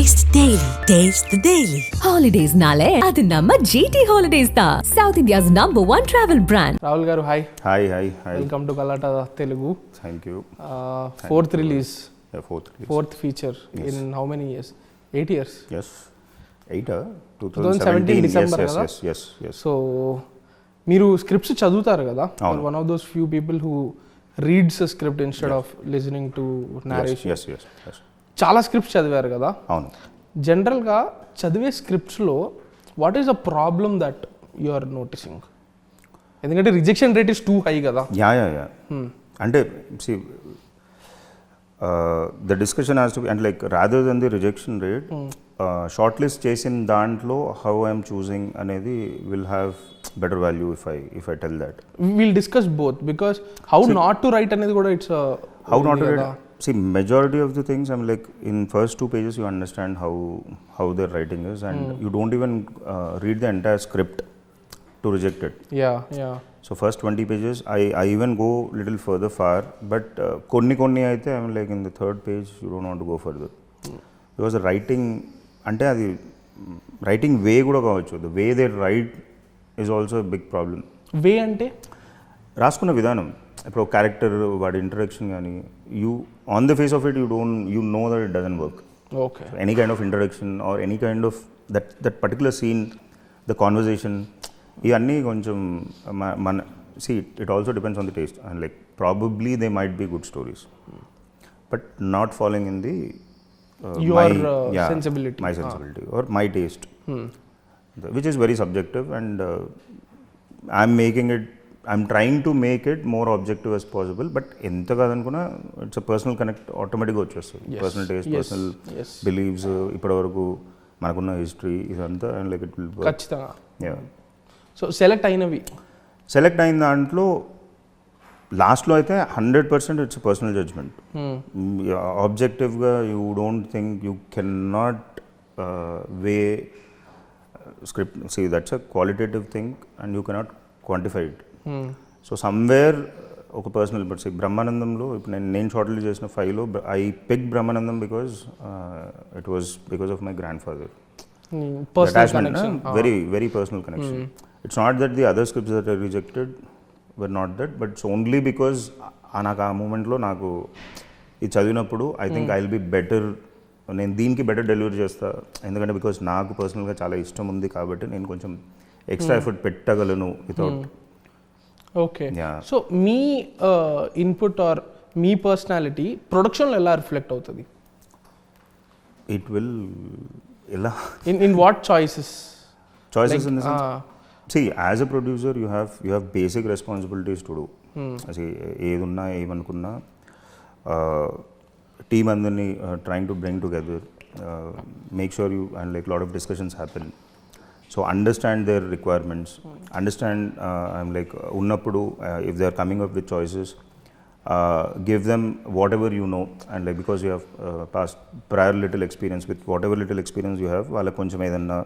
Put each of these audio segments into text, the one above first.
Taste Daily. Taste the Daily. Holidays nale adu namma GT Holidays da, South India's #1 travel brand. Rahul garu, hi. Hi. Welcome to Galatta, Telugu. Thank you. Fourth release. Yeah, fourth release. Fourth feature. Yes. In how many years? 8 years. Yes. 2017 December yes, కదా? yes. So మీరు scripts చదువుతారు కదా? అవును. One of those few people who reads a script instead of listening to narration. Yes. చాలా scripts చదివారు కదా? అవును. జనరల్గా చదివే స్క్రిప్ట్స్లో what is the problem that you are noticing? ఎందుకంటే rejection rate is too high కదా? యా అంటే see the discussion has to be and like rather than the rejection rate short list చేసిన దాంట్లో హౌ ఐఎమ్ చూసింగ్ అనేది will have better value if I tell that. Will discuss both because how not to write అనేది కూడా it's how not to right. See, majority of the things, I'm like, in first 2 pages you understand how their writing is, and you don't even read the entire script to reject it. Yeah. So first 20 pages, I even go little further far, but konni aithe I'm like in the third page you don't want to go further. Because the writing, ante adi writing way kuda kavachu. The way they write is also a big problem. Way ante రాసుకున్న విధానం, ఇప్పుడు ఒక character వాడి introduction కానీ you on the face of it you know that it doesn't work. Okay. Any kind of introduction or any kind of that particular scene, the conversation, ఇవన్నీ కొంచెం మన see it also depends on the taste and like probably they might be good stories but not following in the sensibility. My sensibility or my taste, which is very subjective, and I'm trying to make it more objective as possible, but ఎంత కాదనుకున్నా it's a personal connect ఆటోమేటిక్గా వచ్చేస్తుంది. Personal taste, personal believes, ఇప్పటివరకు మనకున్న history ఇదంతా and like it will ఖచ్చితంగా. So select అయిన దాంట్లో లాస్ట్లో అయితే 100% ఇట్స్ పర్సనల్ జడ్జ్మెంట్. ఆబ్జెక్టివ్గా you don't think you can not weigh script. See that's a qualitative thing and you cannot quantify it. So somewhere ఒక పర్సనల్ బట్ సి బ్రహ్మానందంలో ఇప్పుడు నేను షార్ట్ లిస్ట్ చేసిన 5లో I pick Brahmanandam because it was because of my grandfather. Very very personal connection. It's not that the other scripts that I rejected were not that, but it's only because నాకు ఆ మూమెంట్లో నాకు ఇది చదివినప్పుడు I think I will be better, నేను దీనికి better delivery చేస్తా, ఎందుకంటే బికాజ్ నాకు పర్సనల్గా చాలా ఇష్టం ఉంది కాబట్టి నేను కొంచెం ఎక్స్ట్రా ఎఫర్ట్ పెట్టగలను వితౌట్. ఓకే. సో మీ ఇన్పుట్ ఆర్ మీ పర్సనాలిటీ ప్రొడక్షన్లో ఎలా రిఫ్లెక్ట్ అవుతుంది? ఇట్ విల్ ఎలా in what choices in the sense, see as a producer you have basic responsibilities to do. see ఏదున్నా ఏమనుకున్నా టీమ్ అందరినీ trying to bring together, make sure you and like lot of discussions happen. So understand their requirements, understand I'm like unnappudu if they are coming up with choices, give them whatever you know, and like because you have past prior little experience, with whatever little experience you have వాళ్ళ కొంచెం ఏదన్నా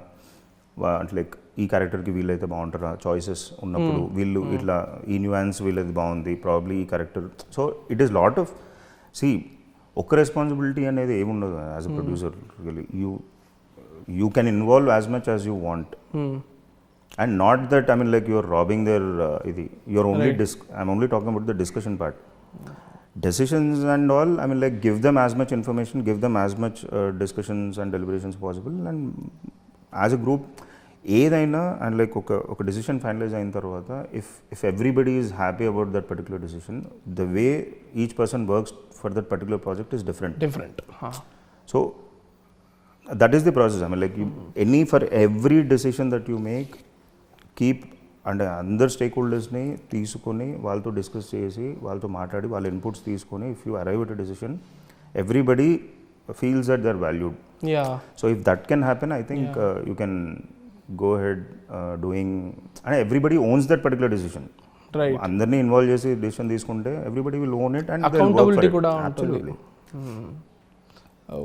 అంటే like ఈ క్యారెక్టర్కి వీళ్ళైతే బాగుంటారా choices ఉన్నప్పుడు వీళ్ళు ఇట్లా ఈ న్యూయాన్స్ వీళ్ళది బాగుంది ప్రాబ్లీ ఈ character. So it is lot of see ఒక్క రెస్పాన్సిబిలిటీ అనేది ఏముండదు as a producer. Really you can involve as much as you want, and not that I mean like you're robbing their you're only right. I'm only talking about the discussion part. Decisions and all, I mean like give them as much information, give them as much discussions and deliberations possible, and as a group ఏదైనా and like ఒక decision finalise అయిన తర్వాత if everybody is happy about that particular decision, the way each person works for that particular project is different. So that is the process. I mean like for every decision that you make, keep and అందరు stake హోల్డర్స్ని తీసుకొని వాళ్ళతో discuss చేసి వాళ్ళతో మాట్లాడి వాళ్ళ inputs తీసుకొని if you arrive at a decision, everybody feels that they're valued. So if that can happen, I think you can go ahead doing, and everybody owns that particular decision. Right. అందరినీ involve చేసి decision తీసుకుంటే everybody will own it and accountability కూడా ఉంటుంది. Absolutely.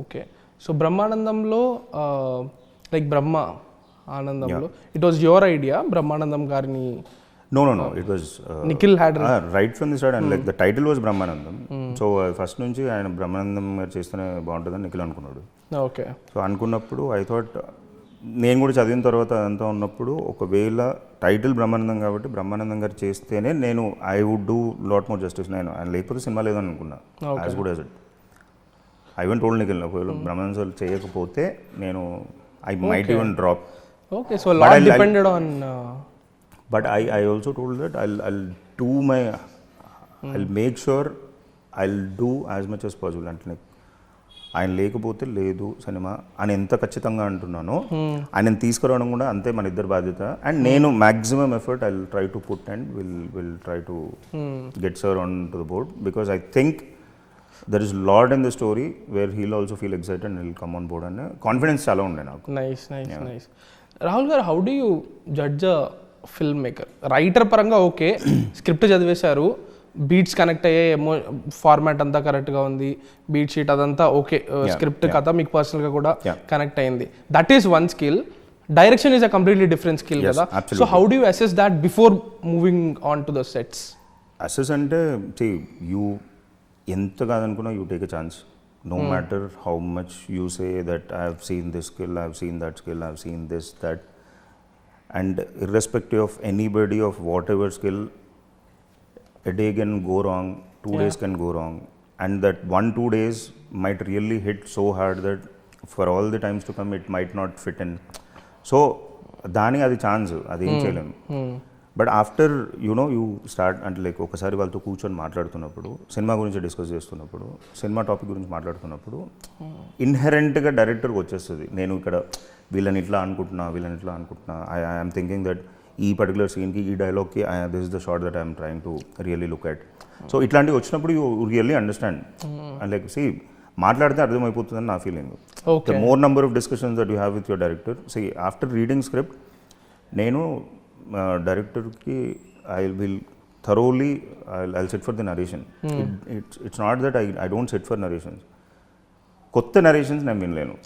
Okay. So బ్రహ్మానందంలో like బ్రహ్మ ఆనందంలో it was your idea Brahmanandam గారిని No, it was Nikhil had right from the start, and like the title was BrahmaAnandam. So first నుంచి ఆయన బ్రహ్మానందం గారు చేస్తేనే బాగుంటుందని నిఖిల్ అనుకున్నాడు. Okay. So అనుకున్నప్పుడు ఐ థాట్, నేను కూడా చదివిన తర్వాత అదంతా ఉన్నప్పుడు ఒకవేళ టైటిల్ బ్రహ్మానందం కాబట్టి బ్రహ్మానందం గారు చేస్తేనే నేను I would do lot more justice. నేను ఆయన లేకపోతే సినిమా లేదని అనుకున్నా. As good as it. I even told Nikhil, ఒకవేళ బ్రహ్మానందం సార్ చేయకపోతే నేను I might even drop. Okay. So lot depended on. But I also told that I'll do my, I'll make sure I'll do as much as possible. అంటే ఆయన లేకపోతే లేదు cinema అని ఎంత ఖచ్చితంగా అంటున్నానో, ఆయన తీసుకురావడం కూడా అంతే మన ఇద్దరు బాధ్యత. అండ్ నేను maximum effort I try to put and will try to get sir on to the board, because I think there is lot in the story where he'll also feel excited and will come on board అనే confidence చాలా ఉండే నాకు. Nice. Rahul garu, how do you judge filmmaker? Writer పరంగా okay, script చదివేశారు, beats connect అయ్యే, format అంతా కరెక్ట్గా ఉంది, బీట్ షీట్ అదంతా ఓకే, స్క్రిప్ట్ కథ మీకు పర్సనల్గా కూడా కనెక్ట్ అయింది. That is one skill. Direction is a completely different skill కదా. So how do you assess that before moving on to the sets? Assess అంటే యూ ఎంత కాదనుకున్నా you take a chance. No matter how much you say that I have seen this skill, I have seen that skill, I have seen this, that, and irrespective of anybody of whatever skill, a day can go wrong, 2 days can go wrong, and that 1-2 days might really hit so hard that for all the times to come it might not fit in. So దాని అది chance, అది ఏం చేయలేము. But after you start అంటే like ఒకసారి వాళ్ళతో కూర్చొని మాట్లాడుతున్నప్పుడు, సినిమా గురించి డిస్కస్ చేస్తున్నప్పుడు, సినిమా టాపిక్ గురించి మాట్లాడుతున్నప్పుడు ఇన్హెరెంట్గా డైరెక్టర్కి వచ్చేస్తుంది, నేను ఇక్కడ వీళ్ళని ఇట్లా అనుకుంటున్నా, ఐఎమ్ థింకింగ్ దట్ ఈ పర్టికులర్ సీన్కి, ఈ డైలాగ్కి this is the shot that I'm trying to really look at. So ఇట్లాంటివి వచ్చినప్పుడు you really understand and like మాట్లాడితే అర్థమైపోతుందని నా feeling. The more number of discussions that you have with your director. After reading script, నేను డైరెక్టర్కి I will thoroughly I'll sit for the narration. It's not that I don't sit for narrations. కొత్త narrations నేను వినలేను.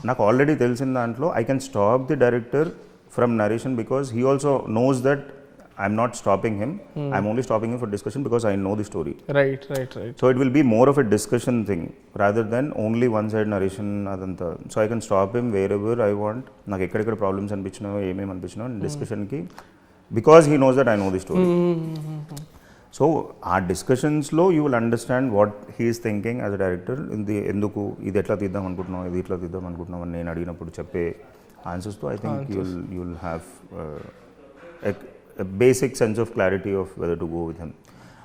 నాకు already తెలిసిన దాంట్లో I can stop the director from narration because he also knows that I'm not stopping him, I'm only stopping him for discussion because I know the story. Right. So it will be more of a discussion thing rather than only one side narration అదంతా. So I can stop him wherever I want. నాకు ఎక్కడెక్కడ problems అనిపించినాయో, ఏమేమి అనిపించినాయో డిస్కషన్కి, because he knows that I know the story. So ఆ డిస్కషన్స్లో you will understand what he is thinking as a director. ఎందుకు ఇది ఎట్లా తీద్దాం అనుకుంటున్నాం, ఇది ఇట్లా తీద్దాం అనుకుంటున్నాం అని నేను అడిగినప్పుడు చెప్పే ఆన్సర్స్తో I think you will have a basic sense of clarity of whether to go with him,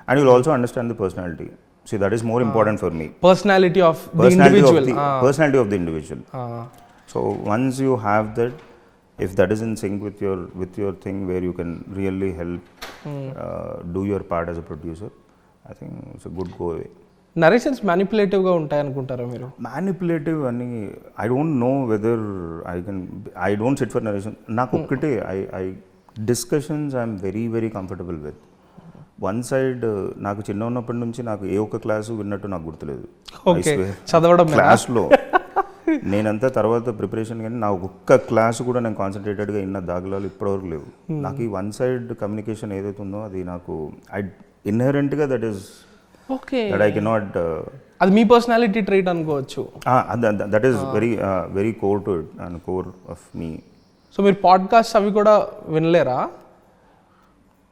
and you'll also understand the personality. See, that is more important for me. Personality of the individual. Personality of the individual. So once you have that, if that is in sync with your thing where you can really help do your part as a producer, I think it's a good go away. Narrations మ్యానిపులేటివ్గా ఉంటాయి అనుకుంటారా మీరు? Manipulative అని I don't know whether I don't sit for narration. నాకు ఒక్కటే I discussions I'm very very comfortable with. One side నాకు చిన్న ఉన్నప్పటి నుంచి నాకు ఏ ఒక్క క్లాసు విన్నట్టు నాకు గుర్తులేదు. చదవడం క్లాస్లో నేనంతా తర్వాత ప్రిపరేషన్, కానీ నా ఒక్క క్లాసు కూడా నేను కాన్సన్ట్రేటెడ్గా విన్న దాఖలాలు ఇప్పటివరకు లేవు. నాకు ఈ వన్ సైడ్ కమ్యూనికేషన్ ఏదైతే ఉందో అది నాకు ఇన్హెరెంట్గా that is that I cannot. అది మీ పర్సనాలిటీ ట్రైట్ అనుకోవచ్చు. That is very core to it and core of me. So మీరు పాడ్కాస్ట్ అవి కూడా వినలేరా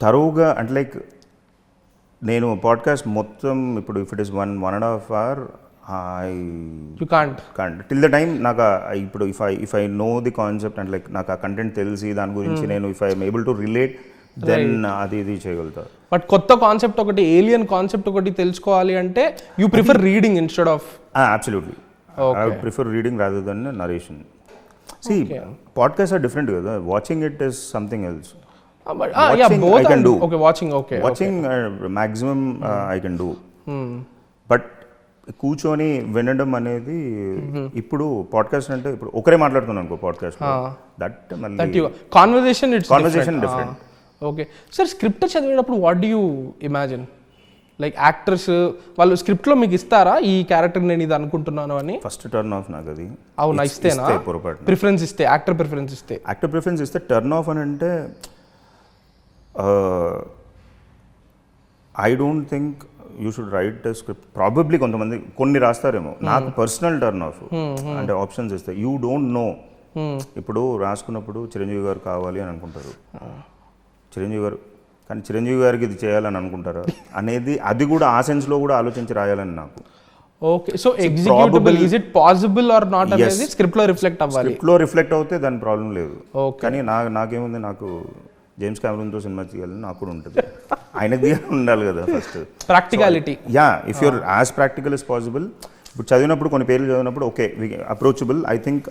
తరువుగా? అంటే లైక్ నేను పాడ్కాస్ట్ మొత్తం ఇప్పుడు if it is 1.5 hour you can't till the time. నాకు ఇప్పుడు if I know the concept and like నాకు ఆ కంటెంట్ తెలిసి దాని గురించి నేను if I'm able to relate then అది ఇది చేయగలుగుతా. బట్ కొత్త కాన్సెప్ట్ ఒకటి, ఏలియన్ కాన్సెప్ట్ ఒకటి తెలుసుకోవాలి అంటే you prefer reading instead of? Absolutely I would prefer reading rather than narration. See, podcasts are different together. Watching it is something else. Both I can do. Okay, watching. Maximum I can do. But కూర్చొని వినడం అనేది ఇప్పుడు podcast అంటే ఇప్పుడు ఒకరే మాట్లాడుతున్నాను అనుకో podcast, that మళ్ళీ conversation different. Okay sir, script చదివేటప్పుడు what do you imagine? Like actors వాళ్ళు స్క్రిప్ట్లో మీకు ఇస్తారా ఈ క్యారెక్టర్ నేను ఇది అనుకుంటున్నాను అని? ఫస్ట్ టర్న్ ఆఫ్ నాకు అది. అవునా, ఇస్తేనా? పొరపాటు ప్రిఫరెన్స్ ఇస్తే, యాక్టర్ ప్రిఫరెన్స్ ఇస్తే టర్న్ ఆఫ్ అని అంటే I don't think you should write the script. Probably కొంతమంది కొన్ని రాస్తారేమో. నాకు పర్సనల్ టర్న్ ఆఫ్ అంటే ఆప్షన్స్ ఇస్తాయి. You don't know. ఇప్పుడు రాసుకున్నప్పుడు చిరంజీవి గారు కావాలి అని అనుకుంటారు, చిరంజీవి గారు, కానీ చిరంజీవి గారికి ఇది చేయాలని అనుకుంటారా అనేది, అది కూడా ఆ సెన్స్లో కూడా ఆలోచించి రాయాలని నాకు. Okay, so executable, is it possible are not అనేది స్క్రిప్ట్లో రిఫ్లెక్ట్ అవ్వాలి. స్క్రిప్ట్లో రిఫ్లెక్ట్ అవుతే దాని ప్రాబ్లం లేదు. కానీ నాకేముంది, నాకు జేమ్స్ కెమెరూన్తో సినిమా తీయాలని నాకు కూడా ఉంటుంది. ఆయనది ఉండాలి కదా first practicality. Yeah, if you're as practical is possible. ఇప్పుడు చదివినప్పుడు కొన్ని పేర్లు చదివినప్పుడు ఓకే అప్రోచబుల్. ఐ థింక్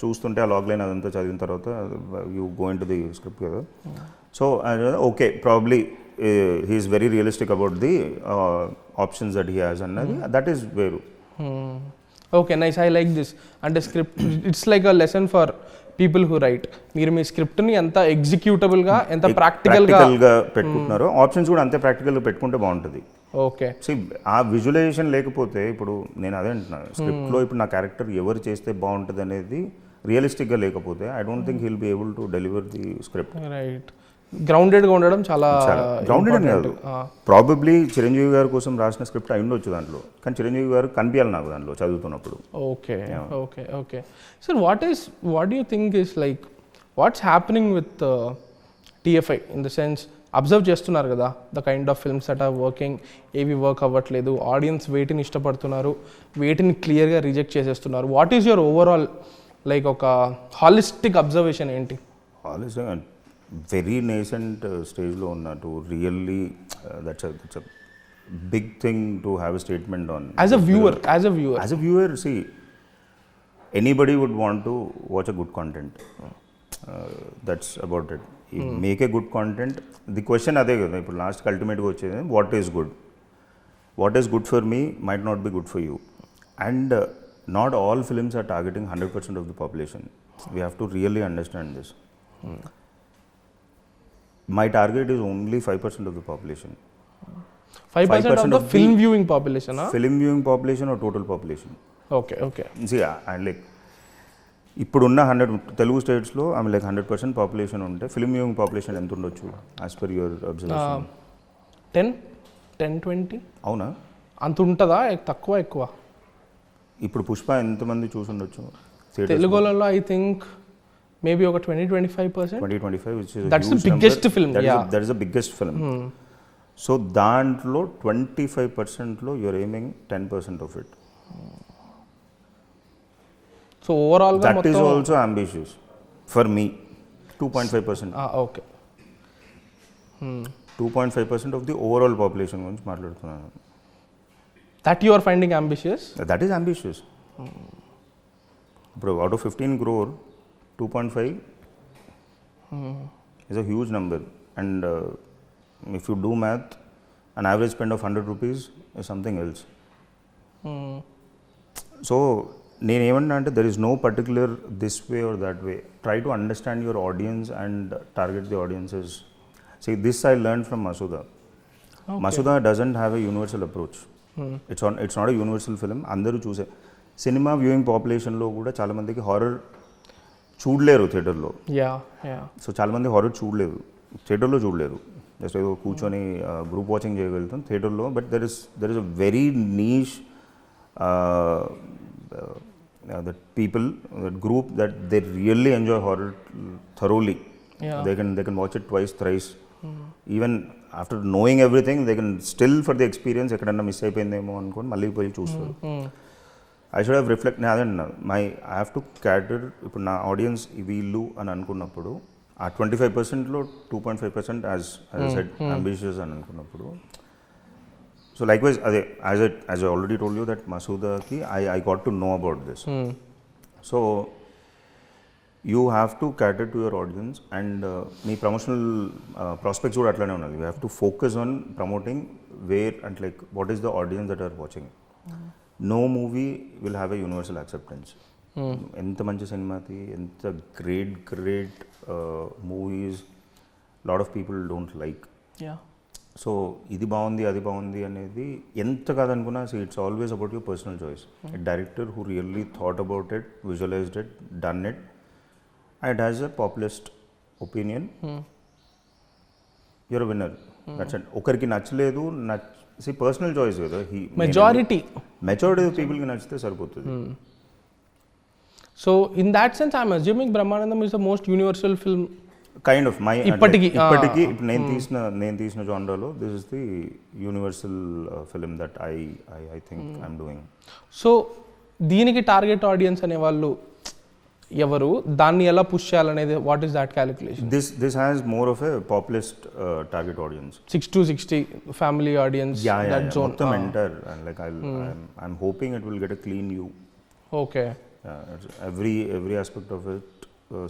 చూస్తుంటే ఆ లాగ్ లైన్ అదంతా చదివిన తర్వాత you go in to the script కదా. So okay, probably he's very realistic about the options that he has అన్నది, దట్ ఈస్ వేరు. Okay, nice, I like this. అంటే script it's like a lesson for people who write. మీరు మీ స్క్రిప్ట్ని ఎంత ఎగ్జిక్యూటబుల్గా, ఎంత ప్రాక్టికల్గా పెట్టుకుంటున్నారో options కూడా అంతే ప్రాక్టికల్గా పెట్టుకుంటే బాగుంటుంది. ఓకే, సి ఆ విజువలైజేషన్ లేకపోతే, ఇప్పుడు నేను అదే అంటున్నాను, స్క్రిప్ట్లో ఇప్పుడు నా క్యారెక్టర్ ఎవరు చేస్తే బాగుంటుంది అనేది రియలిస్టిక్గా లేకపోతే I don't think he'll be able to deliver the script. Right, గ్రౌండెడ్గా ఉండడం చాలా గ్రౌండెడ్ అని కాదు. ప్రాబబ్లీ చిరంజీవి గారి కోసం రాసిన స్క్రిప్ట్ అయి ఉండొచ్చు దాంట్లో, కానీ చిరంజీవి గారు కనిపించాలి నాకు దాంట్లో చదువుతున్నప్పుడు. Okay okay okay sir, what you think is like what's happening with TFI in the sense, observe చేస్తున్నారు కదా the kind of films that are working, ఏవి వర్క్ అవ్వట్లేదు, ఆడియన్స్ వేటిని ఇష్టపడుతున్నారు, వేటిని క్లియర్గా రిజెక్ట్ చేసేస్తున్నారు. What is your overall like ఒక హాలిస్టిక్ అబ్జర్వేషన్ ఏంటి? హాలిస్టిక్ వెరీ నేసెంట్ స్టేజ్లో ఉన్నట్టు, really that's a big thing to have a statement on. As a viewer see, anybody would want to watch a good content. That's about it. You make a good content. The question అదే కదా, ఇప్పుడు లాస్ట్కి అల్టిమేట్గా వచ్చేది what is good. What is good for me might not be good for you. And not all films are targeting 100% of the population. We have to really understand this. My target is only 5% of the population. 5% of the film viewing population, huh? Film viewing population or total population. Okay. See, and like ఇప్పుడున్న 100 తెలుగు స్టేట్స్లో ఆమె like 100% population ఉంటే film viewing population ఎంత ఉండొచ్చు as per your observation? 10-20. అవునా? అంత ఉంటుందా? తక్కువ ఎక్కువ? ఇప్పుడు పుష్ప ఎంతమంది చూసి ఉండొచ్చు తెలుగులలో? ఐ థింక్ మేబీ ఒక 20-25%. 20-25, which is that's the biggest film. That is the biggest film. So దాంట్లో 25%లో you're aiming 10% of it. So overall that is also ambitious for me. 2.5%. Okay, 2.5% of the overall population గురించి మాట్లాడుతున్నాను. that you are finding ambitious? That is ambitious. ఇప్పుడు out of 15 crore 2.5 is a huge number, and if you do math, an average spend of 100 rupees is something else. So నేనేమన్నా అంటే there is no particular this way or that way. Try to understand your audience and target the audiences. See, this I learned from Masooda. Okay. Masooda doesn't have a universal approach. It's not a universal film. అందరూ చూసే cinema viewing పాపులేషన్లో కూడా చాలామందికి horror చూడలేరు థియేటర్లో. So చాలామంది horror చూడలేదు, థియేటర్లో చూడలేరు. జస్ట్ ఏదో కూర్చొని గ్రూప్ వాచింగ్ చేయగలుగుతాం థియేటర్లో. But there is a very niche that people, that group, that they really enjoy horror thoroughly. They can watch it twice, thrice. Even after knowing everything, they can still for the experience ఎక్కడన్నా miss అయిపోయిందేమో అనుకోని మళ్ళీ పోయి చూస్తారు. I should have reflect. I have to cater. ఇప్పుడు నా audience వీళ్ళు అని అనుకున్నప్పుడు ఆ 25%లో 2.5% as I said ambitious అని అనుకున్నప్పుడు. So likewise, as I already told you that Masooda ki I got to know about this. So you have to cater to your audience, and me promotional prospects would atlane unnadi. You have to focus on promoting where and like what is the audience that are watching. No movie will have a universal acceptance. Enta manchi cinema thi, enta great movies, lot of people don't like. So ఇది బాగుంది అది బాగుంది అనేది ఎంత కాదనుకున్నా, so it's always about your personal choice. A director who really thought about it, visualised it, done it, and has a populist opinion, your winner. That's it. ఒకరికి నచ్చలేదు, personal choice కదా. మెజారిటీ పీపుల్కి నచ్చితే సరిపోతుంది. So in that sense I'm assuming Brahmanandam is the most universal film kind of my ఇప్పటికి నేను తీసిన జానరాలో this is the universal film that I think I'm doing. So దీనికి టార్గెట్ ఆడియన్స్ అనేవాళ్ళు ఎవరు, దాన్ని ఎలా పుష్ చేయాలనేది what is that calculation? This has more of a populist target audience. 6 to 60 family audience, that zone మొత్తం enter. And like I'm hoping it will get a clean U. Okay. Every aspect of it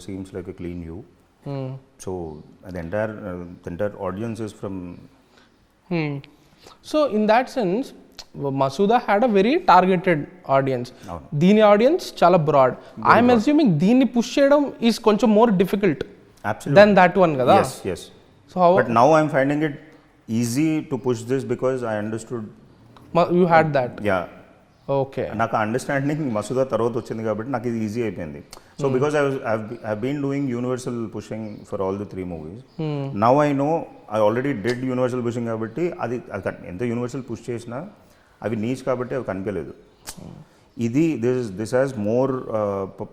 seems like a clean you. So the entire audience is from. So in that sense, Masooda had a very targeted audience. Dini audience chala broad. I am assuming dini push cheyadam is koncham more difficult. Absolutely. Than that one kada. Yes. So how? But now I am finding it easy to push this because I understood. You had that. Yeah. Okay. నాకు understanding Masooda తర్వాత వచ్చింది కాబట్టి నాకు ఇది easy అయిపోయింది. So because I been doing universal pushing for all the 3 movies. Now I know I already did universal pushing కాబట్టి అది ఎంత యూనివర్సల్ పుష్ చేసినా అవి నీచ్ కాబట్టి అవి కనిపించలేదు. ఇది this has more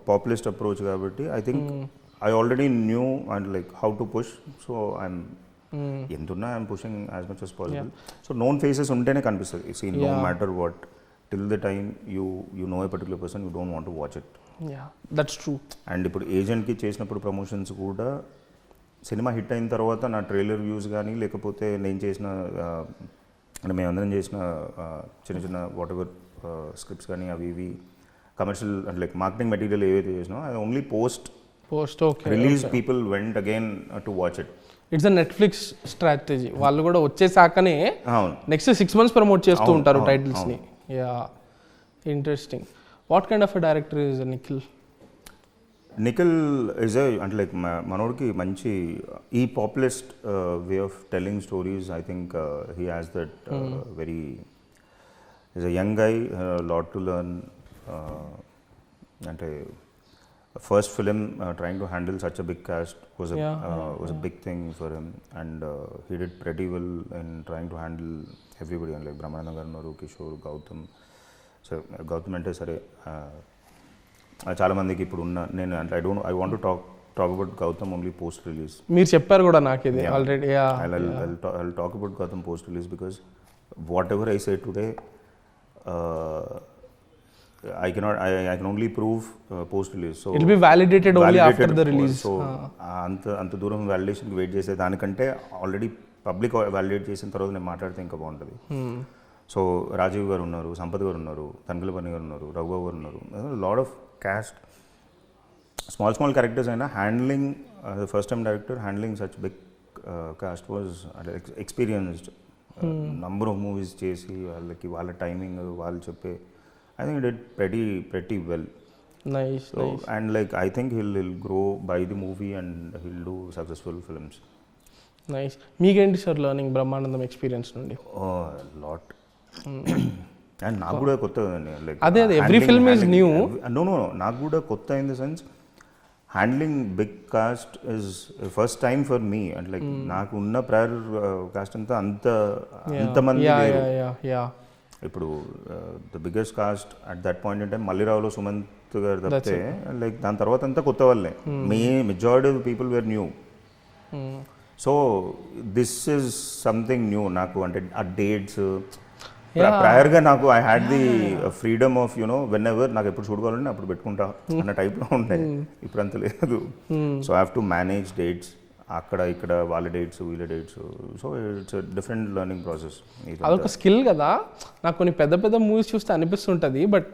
populist approach కాబట్టి I think I already knew and like how to push. So I'm ఎంతున్నా I'm pushing as much as possible. So known faces ఉంటేనే కనిపిస్తుంది. See no matter what, till the time you know a particular person, you don't want to watch it. Yeah, that's true. And ఇప్పుడు ఏజెంట్కి చేసినప్పుడు promotions కూడా cinema hit అయిన తర్వాత నా trailer views కానీ లేకపోతే నేను చేసిన అంటే మేమందరం చేసిన చిన్న చిన్న వాట్ ఎవర్ స్క్రిప్ట్స్ కానీ అవి ఇవి కమర్షియల్ అంటే లైక్ మార్కెటింగ్ మెటీరియల్ ఏవైతే చేసినా అది only post okay release people vent again to watch it. It's a Netflix strategy. వాళ్ళు కూడా వచ్చేసాకనే నెక్స్ట్ 6 months ప్రమోట్ చేస్తూ ఉంటారు టైటిల్స్ని. Yeah, interesting. What kind of a director is Nikhil? Nikhil is అంటే like మనోడికి మంచి ఈ populist way of telling stories. I think he has that very ease a young guy, lot to learn. అంటే first film trying to handle such a big cast was a big thing for him. And he did pretty well in trying to handle everybody. And like Brahmanandam garu ఉన్నారు, Kishore, Gautam. So Gautam అంటే సరే చాలామందికి ఇప్పుడు ఉన్న నేను అంటే I want to talk about Gautam only post release. మీరు చెప్పారు కూడా నాకు ఇది already. I'll talk about Gautam post release because whatever I say today I can only prove post release. So it will be validated only after the release. So అంత దూరం వ్యాలిడేషన్కి wait చేసే దానికంటే already public validate చేసిన తర్వాత నేను మాట్లాడితే ఇంకా బాగుంటుంది. సో రాజీవ్ గారు ఉన్నారు, సంపత్ గారు ఉన్నారు, తనకలపల్లి గారు ఉన్నారు, రఘుబాబు గారు ఉన్నారు. Lot of cast, small characters అయినా handling first time director handling such big cast was experienced. Number of movies చేసి వాళ్ళకి వాళ్ళ టైమింగ్ వాళ్ళు చెప్పే I think he did pretty well. Nice. And like I think he'll grow by the movie and he'll do successful films. Nice. మీకేంటి sir learning Brahmanandam experience నుండి? Lot. And నాకు కూడా కొత్త లైక్ అదే every film is new. No నాకు కూడా కొత్త in the sense handling big cast is first time for me. And like నాకు ఉన్న ప్రయర్ కాస్ట్ అంతా అంతమంది లేరు. ఇప్పుడు the biggest cast at that point in time మల్లి రావులో సుమంత్ గారు తప్పితే లైక్ దాని తర్వాత అంతా కొత్త వాళ్ళే. Majority of people were new. So this is something new నాకు. అంటే ఆ డేట్స్ ప్రయర్గా నాకు I had the freedom of you know when ever నాకు ఎప్పుడు చూడుకోవాలంటే అప్పుడు పెట్టుకుంటా అన్న టైప్లో ఉండే. ఇప్పుడు అంత లేదు. So I have to manage dates, అక్కడ ఇక్కడ వాళ్ళ డేట్స్ వీళ్ళ dates. So it's different learning process. అదొక స్కిల్ కదా. నాకు కొన్ని పెద్ద మూవీస్ చూస్తే అనిపిస్తుంటుంది, బట్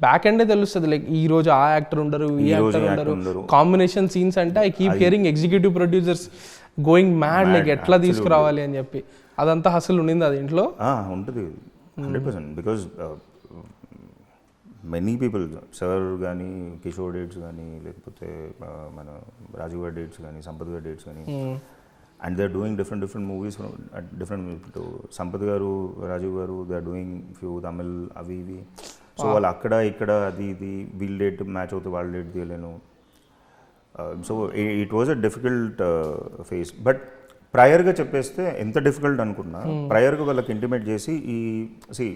బ్యాక్ ఎండే తెలుస్తుంది. లైక్ ఈ రోజు ఆ యాక్టర్ ఉండరు, ఈ యాక్టర్ ఉండరు, కాంబినేషన్ సీన్స్ అంటే I keep hearing executive producers going mad like ఎట్లా తీసుకురావాలి అని చెప్పి. అదంతా అసలు ఉండింది అది ఇంట్లో ఉంటుంది 100%. బికాజ్ మెనీ పీపుల్ సార్ కానీ కిషోర్ డేట్స్ కానీ లేకపోతే మన రాజీవ్ గారి డేట్స్ కానీ సంపత్ గారి డేట్స్ కానీ and they are doing different movies different. ఇప్పుడు Sampath garu Rajeev garu they are doing few Tamil అవి ఇవి. సో వాళ్ళు అక్కడ ఇక్కడ అది ఇది వీళ్ళ డేట్ మ్యాచ్ అవుతుంది వాళ్ళ డేట్ తీయలేను. So it was a difficult phase. But ప్రయర్గా చెప్పేస్తే ఎంత డిఫికల్ట్ అనుకున్నా ప్రయర్గా వాళ్ళకి ఇంటిమేట్ చేసి సి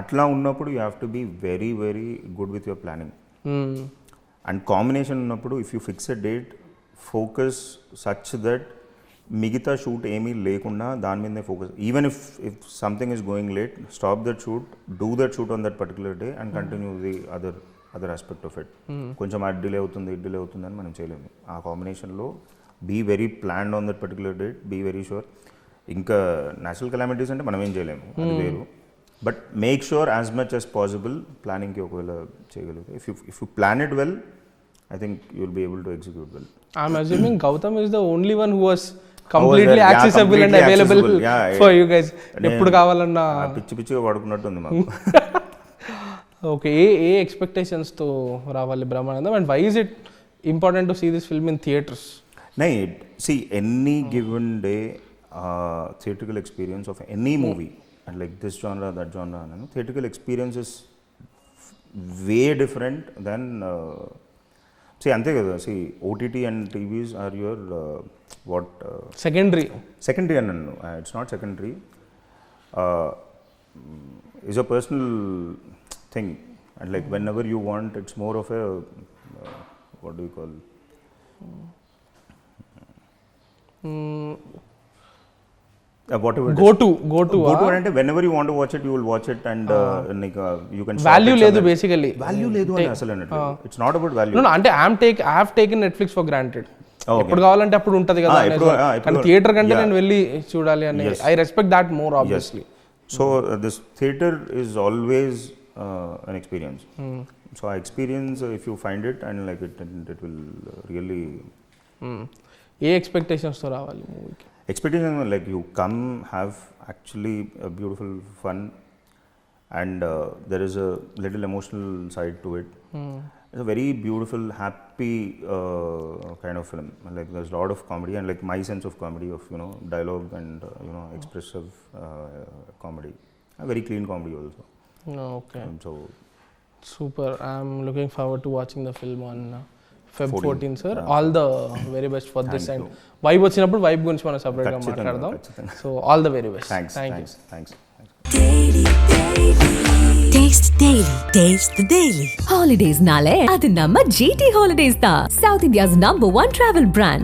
అట్లా ఉన్నప్పుడు you have to be very very good with your planning. And combination ఉన్నప్పుడు if you fix a date, focus such that మిగతా షూట్ ఏమీ లేకుండా దాని మీదనే focus. Even if something is going late, stop that shoot, do that shoot on that particular day and continue the other aspect of it. కొంచెం అది delay అవుతుంది, ఇది delay అవుతుంది అని మనం చేయలేము. ఆ కాంబినేషన్లో be very planned on that particular date, be very sure. ఇంకా నేచురల్ కెలామిటీస్ అంటే మనం ఏం చేయలేము, అది వేరు. But make sure as much as possible ప్లానింగ్కి ఒకవేళ చేయగలిగితే, if you plan it well, I think you'll be able to execute well. I'm assuming Gautam is the only one who was completely accessible and available for you guys. ఎప్పుడు కావాలన్నా పిచ్చిగా వాడుకున్నట్టుంది మాకు. Okay, ఏ ఎక్స్పెక్టేషన్స్తో రావాలి Brahmanandam, and why is it important to see this film in theatres? No, see, any given day theatrical experience of any movie, and like this genre, that genre, theatrical experience is way different than see, అంతే కదా. See OTT and TVs are your what secondary అన్నాను. It's not secondary, is a personal thing. And like whenever you want, it's more of a what do you call go to అంటే whenever you want to watch it, you will watch it, and you can value లేదు basically. Value లేదు అని అసలు అన్నట్టు. It's not about value. No, అంటే I have taken Netflix for granted. ఎప్పుడు కావాలంటే అప్పుడు ఉంటుంది కదా, కానీ థియేటర్ కంటే నేను వెళ్ళి చూడాలి అని. I respect that more obviously. So this theater is always an experience. So I experience, if you find it and like it will really ఏ ఎక్స్పెక్టేషన్స్తో రావాలి మూవీకి? Expectation, like you come, have actually a beautiful fun, and there is a little emotional side to it. It's a very beautiful, happy kind of film. Like there's a lot of comedy, and like my sense of comedy, of dialogue and expressive comedy, a very clean comedy also. Okay. So super. I'm looking forward to watching the film on Feb 14, sir. All the very best for this, and vibe వచ్చినప్పుడు vibe గురించి మనం separate గా మాట్లాడదాం. So all the very best. Thanks. Taste Daily. Taste the Daily. Holidays nale adu namma GT Holidays da, South India's #1 travel brand.